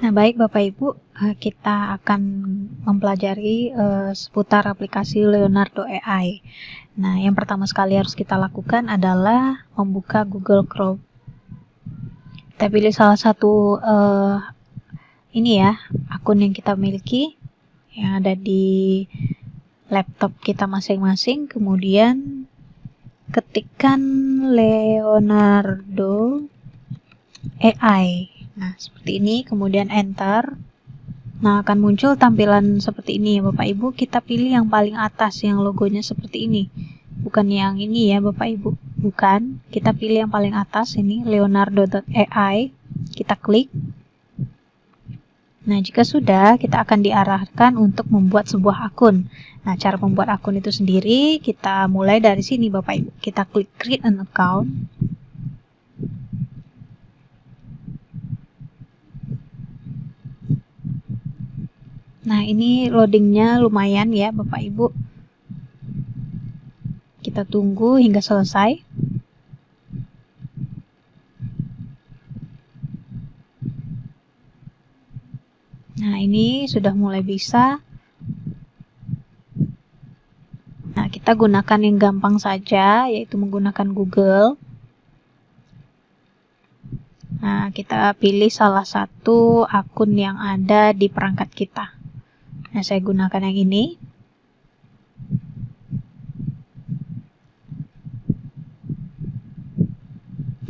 Nah, baik Bapak Ibu, kita akan mempelajari seputar aplikasi Leonardo AI. Nah, yang pertama sekali harus kita lakukan adalah membuka Google Chrome. Kita pilih salah satu ini ya, akun yang kita miliki yang ada di laptop kita masing-masing. Kemudian ketikkan Leonardo AI. Nah, seperti ini, kemudian enter. Nah, akan muncul tampilan seperti ini ya Bapak Ibu. Kita pilih yang paling atas yang logonya seperti ini. Bukan yang ini ya Bapak Ibu. Bukan. Kita pilih yang paling atas ini, leonardo.ai. Kita klik. Nah, jika sudah, kita akan diarahkan untuk membuat sebuah akun. Nah, cara membuat akun itu sendiri, kita mulai dari sini Bapak Ibu. Kita klik create an account. Nah, ini loadingnya lumayan ya Bapak Ibu. Kita tunggu hingga selesai. Nah, ini sudah mulai bisa. Nah, kita gunakan yang gampang saja, yaitu menggunakan Google. Nah, kita pilih salah satu akun yang ada di perangkat kita. Nah, saya gunakan yang ini.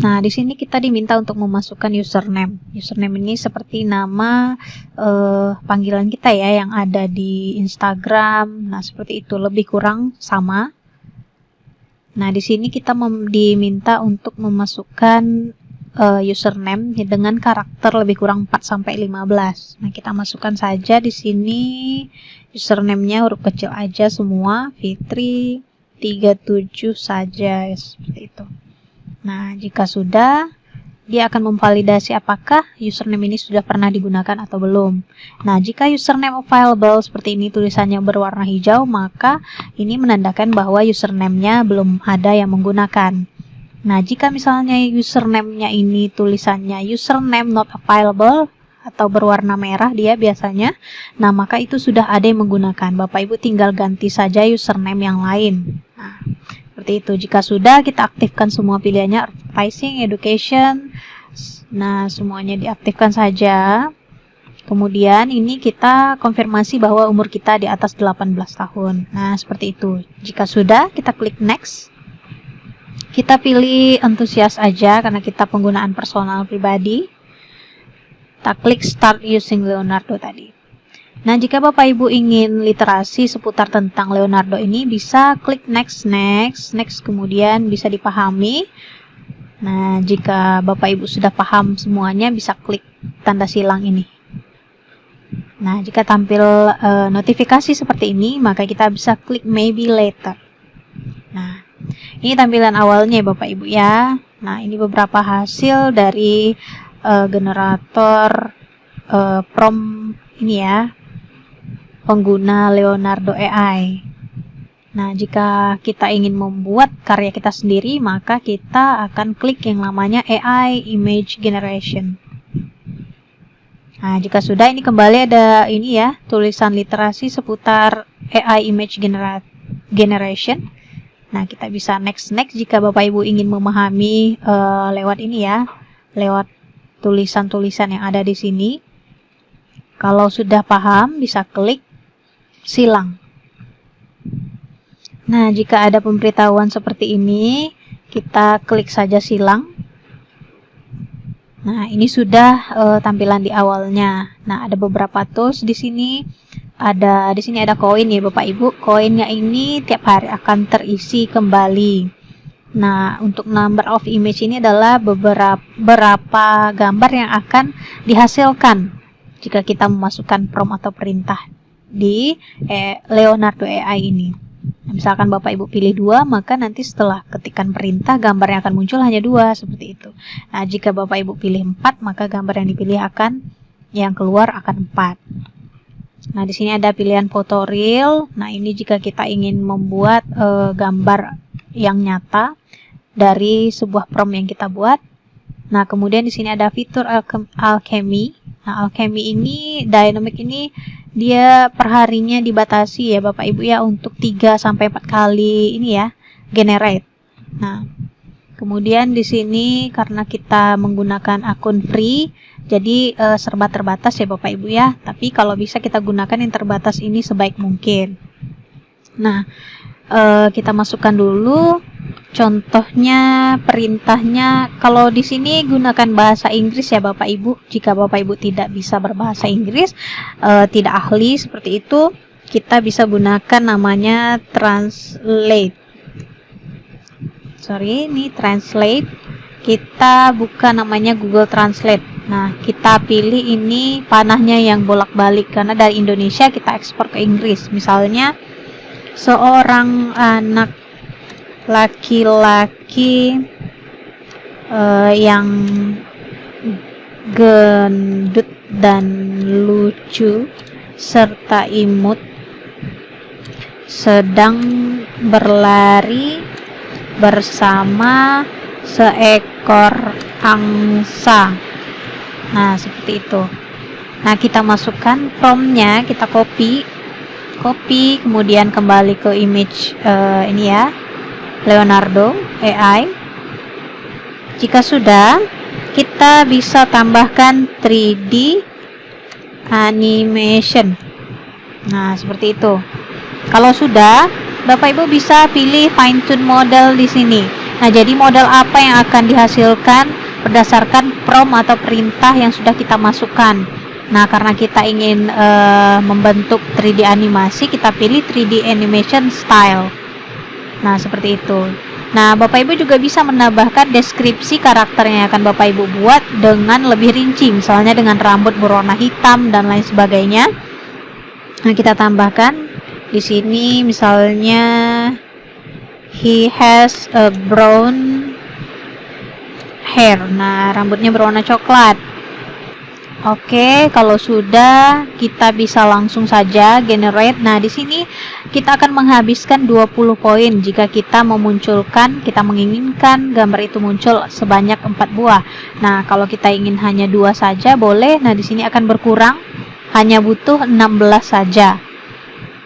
Nah, di sini kita diminta untuk memasukkan username. Username ini seperti nama panggilan kita ya, yang ada di Instagram. Nah, seperti itu, lebih kurang sama. Nah, di sini kita diminta untuk memasukkan username dengan karakter lebih kurang 4-15. Nah, kita masukkan saja di sini username-nya huruf kecil aja semua, Fitri 37 saja, seperti itu. Nah, jika sudah, dia akan memvalidasi apakah username ini sudah pernah digunakan atau belum. Nah, jika username available seperti ini tulisannya berwarna hijau, maka ini menandakan bahwa username-nya belum ada yang menggunakan. Nah, jika misalnya username-nya ini tulisannya username not available atau berwarna merah dia biasanya, nah maka itu sudah ada yang menggunakan. Bapak Ibu tinggal ganti saja username yang lain. Nah, seperti itu. Jika sudah, kita aktifkan semua pilihannya, advertising, education. Nah, semuanya diaktifkan saja. Kemudian ini kita konfirmasi bahwa umur kita di atas 18 tahun. Nah, seperti itu. Jika sudah, kita klik next. Kita pilih antusias aja karena kita penggunaan personal pribadi. Kita klik start using Leonardo tadi. Nah, jika Bapak Ibu ingin literasi seputar tentang Leonardo ini, bisa klik next, kemudian bisa dipahami. Nah, jika Bapak Ibu sudah paham semuanya, bisa klik tanda silang ini. Nah, jika tampil notifikasi seperti ini, maka kita bisa klik maybe later. Nah, ini tampilan awalnya Bapak Ibu ya. Nah, ini beberapa hasil dari generator prompt ini ya, pengguna Leonardo AI. Nah, jika kita ingin membuat karya kita sendiri, maka kita akan klik yang namanya AI Image Generation. Nah, jika sudah, ini kembali ada ini ya, tulisan literasi seputar AI Image Generation. Nah, kita bisa next jika Bapak Ibu ingin memahami lewat ini ya, lewat tulisan-tulisan yang ada di sini. Kalau sudah paham, bisa klik silang. Nah, jika ada pemberitahuan seperti ini, kita klik saja silang. Nah, ini sudah tampilan di awalnya. Nah, ada beberapa tools di sini. Di sini ada koin ya Bapak Ibu. Koinnya ini tiap hari akan terisi kembali. Nah, untuk number of image ini adalah beberapa gambar yang akan dihasilkan jika kita memasukkan prompt atau perintah di Leonardo AI ini. Nah, misalkan Bapak Ibu pilih 2, maka nanti setelah ketikan perintah gambar yang akan muncul hanya 2, seperti itu. Nah, jika Bapak Ibu pilih 4, maka gambar yang dipilih yang keluar akan 4. Nah, di sini ada pilihan foto real. Nah, ini jika kita ingin membuat gambar yang nyata dari sebuah prompt yang kita buat. Nah, kemudian di sini ada fitur alchemy. Nah, Alchemy ini, Dynamic ini dia perharinya dibatasi ya Bapak Ibu ya untuk 3-4 kali ini ya, generate. Nah, kemudian di sini karena kita menggunakan akun free, jadi serba terbatas ya Bapak Ibu ya. Tapi kalau bisa kita gunakan yang terbatas ini sebaik mungkin. Nah, kita masukkan dulu contohnya, perintahnya. Kalau di sini gunakan bahasa Inggris ya Bapak Ibu. Jika Bapak Ibu tidak bisa berbahasa Inggris, tidak ahli seperti itu, kita bisa gunakan namanya translate. Sorry, ini translate. Kita buka namanya Google Translate. Nah, kita pilih ini panahnya yang bolak-balik karena dari Indonesia kita ekspor ke Inggris. Misalnya, seorang anak laki-laki yang gendut dan lucu serta imut sedang berlari bersama seekor angsa. Nah, seperti itu. Nah, kita masukkan promptnya, kita copy, kemudian kembali ke image ini ya, Leonardo AI. Jika sudah, kita bisa tambahkan 3D animation. Nah, seperti itu. Kalau sudah, Bapak Ibu bisa pilih fine tune model di sini. Nah, jadi model apa yang akan dihasilkan berdasarkan prompt atau perintah yang sudah kita masukkan. Nah, karena kita ingin membentuk 3D animasi, kita pilih 3D animation style. Nah, seperti itu. Nah, Bapak Ibu juga bisa menambahkan deskripsi karakter yang akan Bapak Ibu buat dengan lebih rinci, misalnya dengan rambut berwarna hitam dan lain sebagainya. Nah, kita tambahkan di sini misalnya he has a brown hair. Nah, rambutnya berwarna coklat. Oke, kalau sudah, kita bisa langsung saja generate. Nah, di sini kita akan menghabiskan 20 poin jika kita memunculkan, kita menginginkan gambar itu muncul sebanyak 4 buah. Nah, kalau kita ingin hanya 2 saja boleh. Nah, di sini akan berkurang, hanya butuh 16 saja.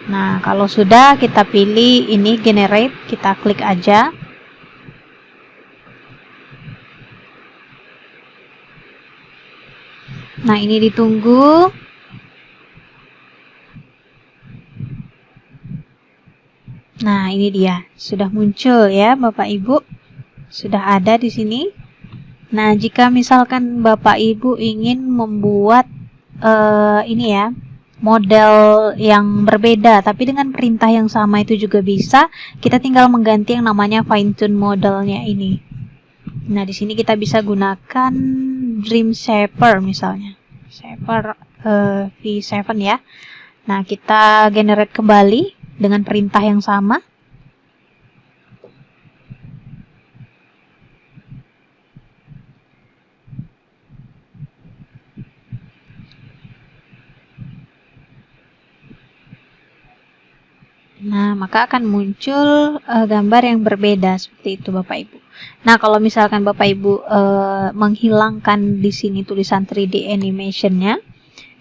Nah, kalau sudah, kita pilih ini generate, kita klik aja. Nah, ini ditunggu. Nah, ini dia. Sudah muncul ya, Bapak Ibu. Sudah ada di sini. Nah, jika misalkan Bapak Ibu ingin membuat ini ya, model yang berbeda, tapi dengan perintah yang sama itu juga bisa. Kita tinggal mengganti yang namanya fine tune modelnya ini. Nah, di sini kita bisa gunakan Dream Shaper misalnya, Shaper V7 ya. Nah, kita generate kembali dengan perintah yang sama. Nah, maka akan muncul gambar yang berbeda seperti itu Bapak Ibu. Nah, kalau misalkan Bapak Ibu menghilangkan di sini tulisan 3D animation-nya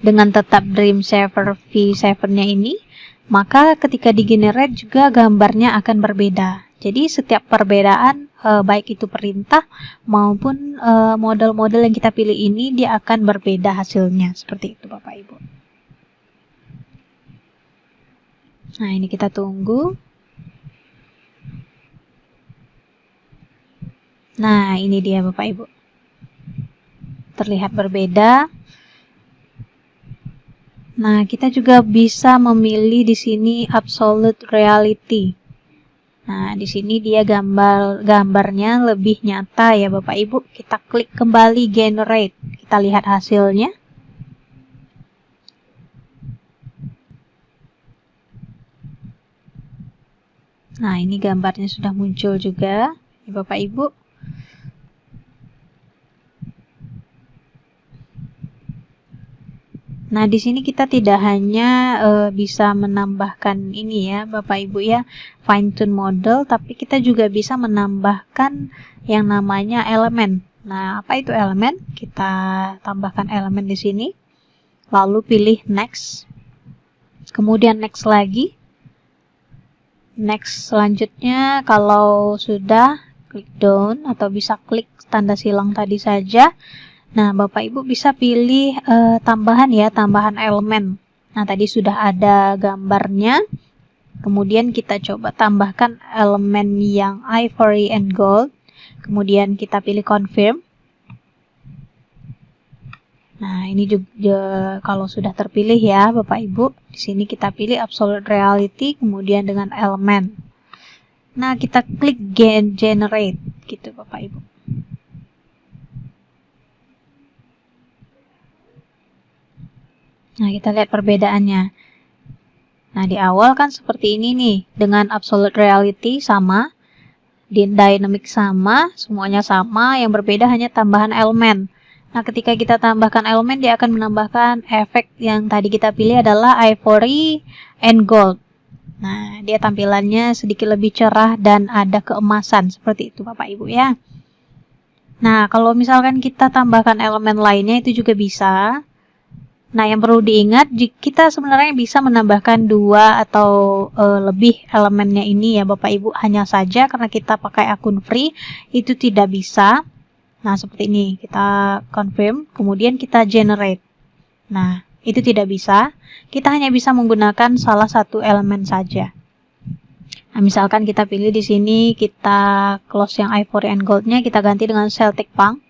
dengan tetap Dream Shaper V7-nya ini, maka ketika di-generate juga gambarnya akan berbeda. Jadi setiap perbedaan baik itu perintah maupun model-model yang kita pilih ini, dia akan berbeda hasilnya. Seperti itu Bapak Ibu. Nah, ini kita tunggu. Nah, ini dia Bapak Ibu. Terlihat berbeda. Nah, kita juga bisa memilih di sini absolute reality. Nah, di sini dia gambarnya lebih nyata ya Bapak Ibu. Kita klik kembali generate. Kita lihat hasilnya. Nah, ini gambarnya sudah muncul juga ya Bapak Ibu. Nah, di sini kita tidak hanya bisa menambahkan ini ya Bapak Ibu ya, fine tune model, tapi kita juga bisa menambahkan yang namanya elemen. Nah, apa itu elemen? Kita tambahkan elemen di sini. lalu pilih next, kemudian next lagi, next selanjutnya. Kalau sudah, klik down atau bisa klik tanda silang tadi saja. Nah, Bapak Ibu bisa pilih tambahan ya, tambahan elemen. Nah, tadi sudah ada gambarnya. Kemudian kita coba tambahkan elemen yang ivory and gold. Kemudian kita pilih confirm. Nah, ini juga kalau sudah terpilih ya, Bapak Ibu. Di sini kita pilih absolute reality, kemudian dengan elemen. Nah, kita klik generate gitu, Bapak Ibu. Nah, kita lihat perbedaannya. Nah, di awal kan seperti ini nih, dengan absolute reality sama, dynamic sama, semuanya sama, yang berbeda hanya tambahan elemen. Nah, ketika kita tambahkan elemen, dia akan menambahkan efek yang tadi kita pilih adalah ivory and gold. Nah, dia tampilannya sedikit lebih cerah dan ada keemasan, seperti itu Bapak Ibu ya. Nah, kalau misalkan kita tambahkan elemen lainnya itu juga bisa. Nah, yang perlu diingat, kita sebenarnya bisa menambahkan 2 atau lebih elemennya ini ya Bapak Ibu. Hanya saja karena kita pakai akun free, itu tidak bisa. Nah, seperti ini. Kita confirm, kemudian kita generate. Nah, itu tidak bisa. Kita hanya bisa menggunakan salah satu elemen saja. Nah, misalkan kita pilih di sini, kita close yang ivory and gold-nya, kita ganti dengan Celtic Punk.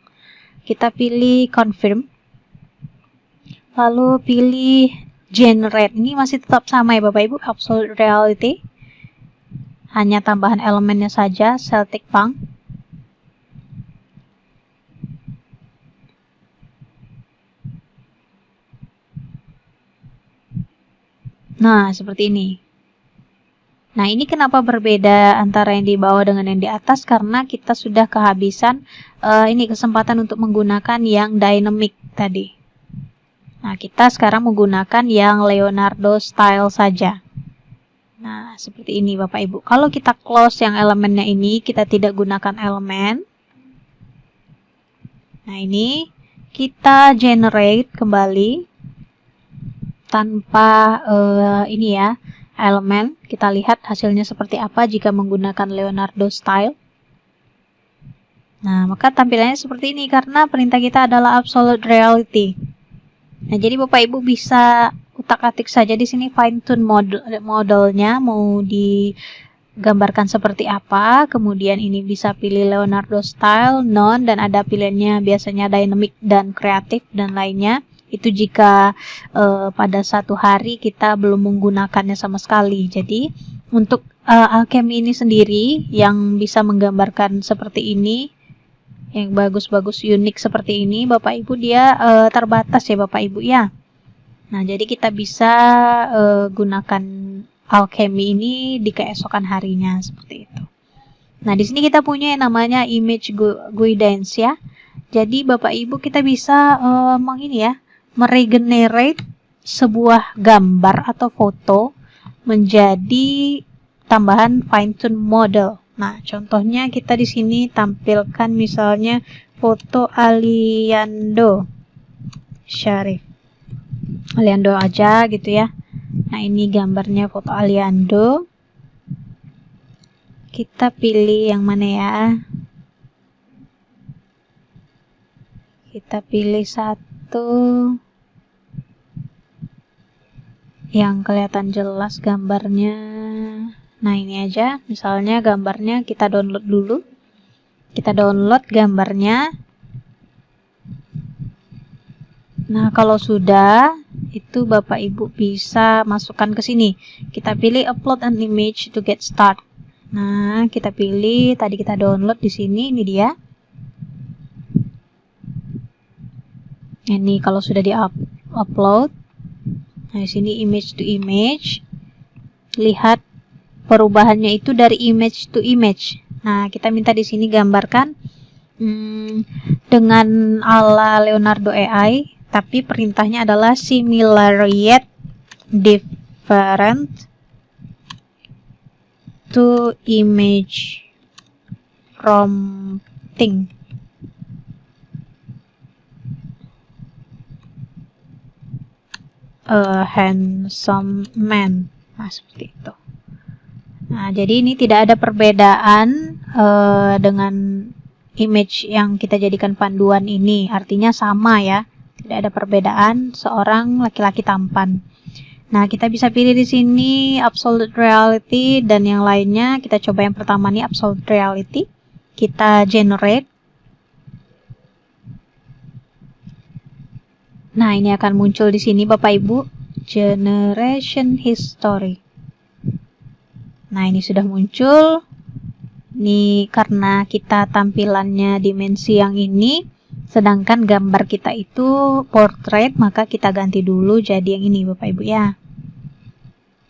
Kita pilih confirm. Lalu pilih generate. Ini masih tetap sama ya Bapak Ibu, absolute reality. Hanya tambahan elemennya saja, Celtic Punk. Nah, seperti ini. Nah, ini kenapa berbeda antara yang di bawah dengan yang di atas? Karena kita sudah kehabisan ini kesempatan untuk menggunakan yang dynamic tadi. Nah, kita sekarang menggunakan yang Leonardo style saja. Nah, seperti ini Bapak Ibu. Kalau kita close yang elemennya ini, kita tidak gunakan elemen. Nah, ini kita generate kembali tanpa ini ya, elemen. Kita lihat hasilnya seperti apa jika menggunakan Leonardo style. Nah, maka tampilannya seperti ini karena perintah kita adalah absolute reality. Nah, jadi Bapak Ibu bisa utak-atik saja di sini fine tune modelnya mau digambarkan seperti apa. Kemudian ini bisa pilih Leonardo style, non, dan ada pilihannya biasanya dynamic dan kreatif dan lainnya. Itu jika pada satu hari kita belum menggunakannya sama sekali. Jadi untuk Alchemy ini sendiri yang bisa menggambarkan seperti ini, yang bagus-bagus unik seperti ini, Bapak Ibu, dia terbatas ya Bapak Ibu ya. Nah, jadi kita bisa gunakan Alchemy ini di keesokan harinya seperti itu. Nah, di sini kita punya yang namanya image guidance ya. Jadi Bapak Ibu kita bisa meregenerate sebuah gambar atau foto menjadi tambahan fine tune model. Nah, contohnya kita di sini tampilkan misalnya foto Aliando Syarif. Aliando aja gitu ya. Nah, ini gambarnya foto Aliando. Kita pilih yang mana ya? Kita pilih satu yang kelihatan jelas gambarnya. Nah, ini aja, misalnya gambarnya kita download dulu. Kita download gambarnya. Nah, kalau sudah, itu Bapak Ibu bisa masukkan ke sini. Kita pilih upload an image to get start. Nah, kita pilih, tadi kita download di sini, ini dia. Ini kalau sudah di-upload. Nah, di sini image to image. Lihat perubahannya itu dari image to image. Nah, kita minta di sini gambarkan dengan ala Leonardo AI, tapi perintahnya adalah similar yet different to image prompting. a handsome man. Nah, seperti itu. Nah, jadi ini tidak ada perbedaan dengan image yang kita jadikan panduan ini. Artinya sama ya. Tidak ada perbedaan seorang laki-laki tampan. Nah, kita bisa pilih di sini absolute reality dan yang lainnya. Kita coba yang pertama nih, absolute reality. Kita generate. Nah, ini akan muncul di sini Bapak Ibu, generation history. Nah, ini sudah muncul. Ini karena kita tampilannya dimensi yang ini, sedangkan gambar kita itu portrait, maka kita ganti dulu jadi yang ini Bapak Ibu ya.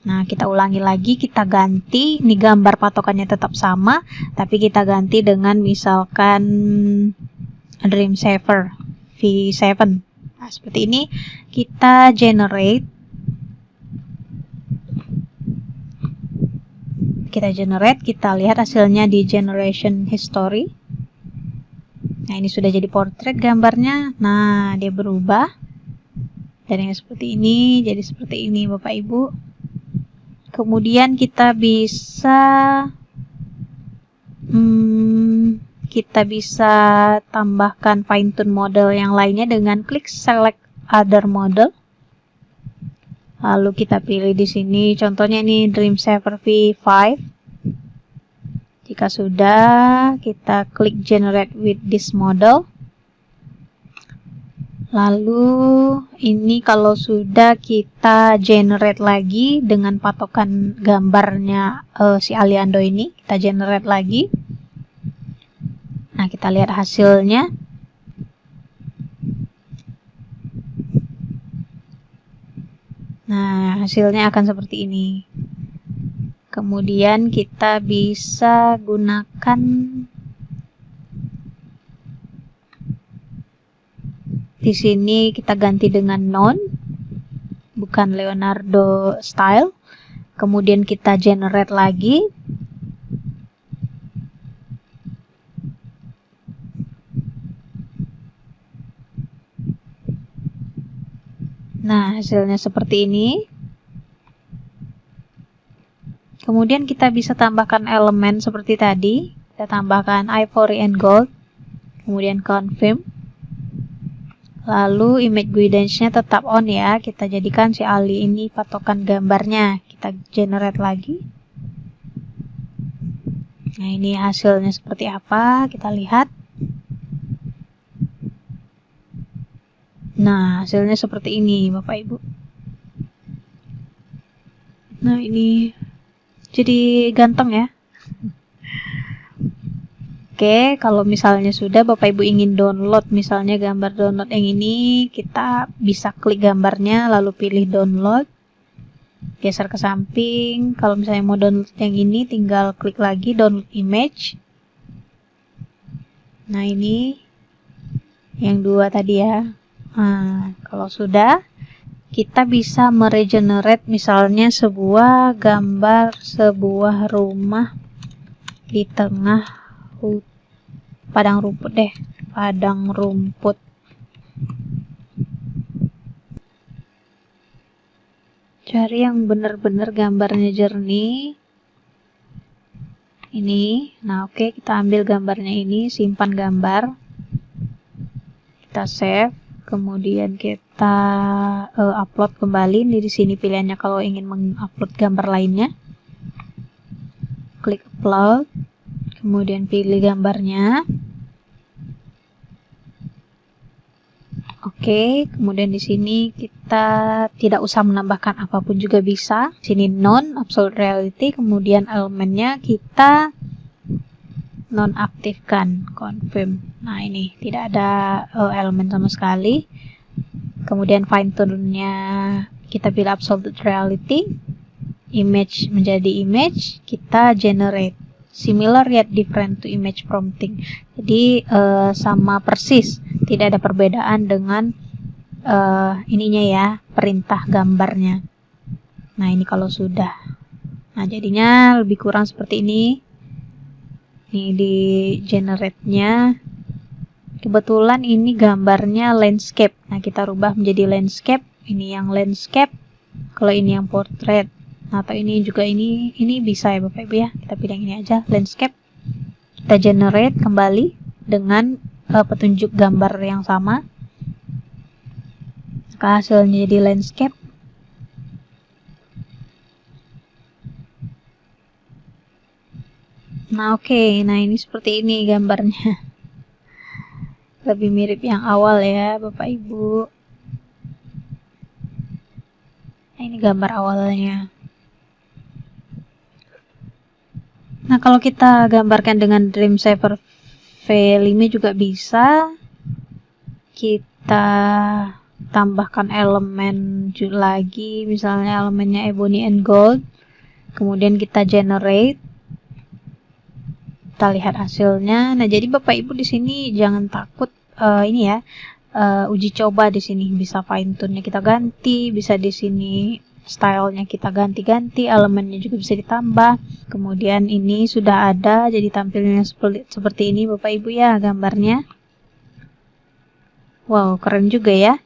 Nah, kita ulangi lagi, kita ganti. Ini gambar patokannya tetap sama, tapi kita ganti dengan misalkan Dream Saver V7. Nah, seperti ini kita generate. Kita lihat hasilnya di generation history. Nah, ini sudah jadi portrait gambarnya. Nah, dia berubah dari yang seperti ini jadi seperti ini Bapak Ibu. Kemudian kita bisa tambahkan fine tune model yang lainnya dengan klik select other model. Lalu kita pilih di sini, contohnya ini Dream Saver V5. Jika sudah, kita klik generate with this model. Lalu ini kalau sudah, kita generate lagi dengan patokan gambarnya si Aliando ini. Kita generate lagi. Nah, kita lihat hasilnya. Nah, hasilnya akan seperti ini. Kemudian kita bisa gunakan di sini, kita ganti dengan non, bukan Leonardo style. Kemudian kita generate lagi. Nah, hasilnya seperti ini. Kemudian kita bisa tambahkan elemen seperti tadi. Kita tambahkan ivory and gold. Kemudian confirm. Lalu image guidance-nya tetap on ya. Kita jadikan si Ali ini patokan gambarnya. Kita generate lagi. Nah, ini hasilnya seperti apa. Kita lihat. Nah, hasilnya seperti ini Bapak Ibu. Nah, ini jadi ganteng ya. Oke, kalau misalnya sudah Bapak Ibu ingin download misalnya gambar download yang ini, kita bisa klik gambarnya lalu pilih download. Geser ke samping. Kalau misalnya mau download yang ini, tinggal klik lagi download image. Nah, ini yang dua tadi ya. Nah, kalau sudah, kita bisa meregenerate misalnya sebuah gambar sebuah rumah di tengah padang rumput deh, padang rumput. Cari yang benar-benar gambarnya jernih. Ini, nah oke, kita ambil gambarnya ini, simpan gambar. Kita save. Kemudian kita upload kembali. Ini di sini pilihannya kalau ingin mengupload gambar lainnya. Klik upload. Kemudian pilih gambarnya. Oke, kemudian di sini kita tidak usah menambahkan apapun juga bisa. Sini non absolute reality, kemudian elemennya kita nonaktifkan, confirm. Nah, ini tidak ada elemen sama sekali. Kemudian fine tune-nya kita pilih absolute reality, image menjadi image, kita generate. Similar yet different to image prompting. Jadi sama persis, tidak ada perbedaan dengan ininya ya, perintah gambarnya. Nah, ini kalau sudah. Nah, jadinya lebih kurang seperti ini. Ini di generate-nya Kebetulan ini gambarnya landscape. Nah, kita rubah menjadi landscape. Ini yang landscape. Kalau ini yang portrait. Nah, atau ini juga ini bisa ya Bapak Ibu ya. Kita pilih yang ini aja, landscape. Kita generate kembali dengan petunjuk gambar yang sama. Maka hasilnya jadi landscape. Nah, oke. Nah, ini seperti ini gambarnya. Lebih mirip yang awal ya Bapak Ibu. Nah, ini gambar awalnya. Nah, kalau kita gambarkan dengan Dreamsaver V5 juga bisa. Kita tambahkan elemen lagi, misalnya elemennya ebony and gold. Kemudian kita generate. Kita lihat hasilnya. Nah, jadi Bapak Ibu di sini jangan takut ini ya. Uji coba di sini, bisa fine tune-nya kita ganti, bisa di sini stylenya kita ganti-ganti, elemennya juga bisa ditambah. Kemudian ini sudah ada, jadi tampilnya seperti ini Bapak Ibu ya gambarnya. Wow, keren juga ya.